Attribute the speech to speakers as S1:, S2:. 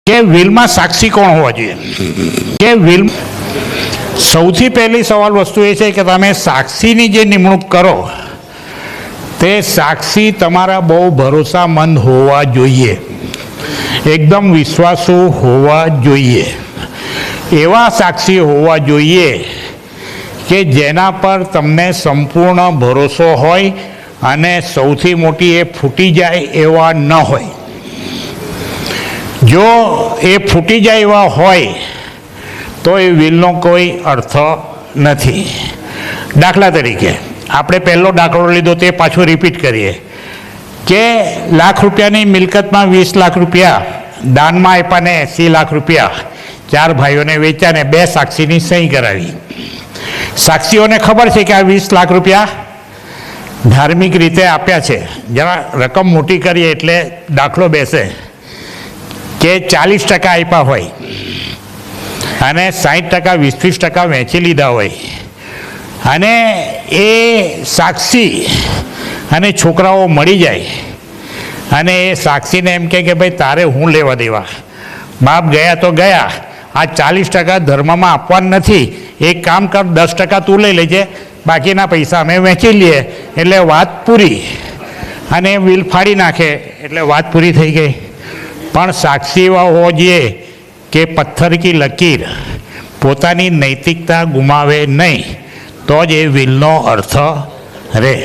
S1: કે વિલમાં સાક્ષી કોણ હોવા જોઈએ? કે વિલ સૌથી પહેલી સવાલ વસ્તુ એ છે કે તમે સાક્ષીની જે નિમણૂક કરો તે સાક્ષી તમારા બહુ ભરોસામંદ હોવા જોઈએ, એકદમ વિશ્વાસુ હોવા જોઈએ, એવા સાક્ષી હોવા જોઈએ કે જેના પર તમને સંપૂર્ણ ભરોસો હોય અને સૌથી મોટી એ ફૂટી જાય એવા ન હોય. જો એ ફૂટી જાય એવા હોય તો એ વિલનો કોઈ અર્થ નથી. દાખલા તરીકે આપણે પહેલો દાખલો લીધો તે પાછો રિપીટ કરીએ કે લાખ રૂપિયાની મિલકતમાં 20 લાખ રૂપિયા દાનમાં આપ્યા ને 80 લાખ રૂપિયા ચાર ભાઈઓને વેચ્યા ને બે સાક્ષીની સહી કરાવી. સાક્ષીઓને ખબર છે કે આ 20 લાખ રૂપિયા ધાર્મિક રીતે આપ્યા છે. જરા રકમ મોટી કરીએ એટલે દાખલો બેસે કે 40% આપ્યા હોય અને 60% 20-30% વેચી લીધા હોય અને એ સાક્ષી અને છોકરાઓ મળી જાય અને એ સાક્ષીને એમ કહે કે ભાઈ તારે હું લેવા દેવા, બાપ ગયા તો ગયા, આ 40% ધર્મમાં આપવાનું નથી, એક કામ કર 10% તું લઈ લેજે, બાકીના પૈસા અમે વેચી લઈએ, એટલે વાત પૂરી. અને વિલ ફાડી નાખે એટલે વાત પૂરી થઈ ગઈ. પણ સાક્ષી એવા હોવો જોઈએ કે પથ્થર કી લકીર પોતાની નૈતિકતા ગુમાવે નહીં, તો જ એ વિલનો અર્થ રહે.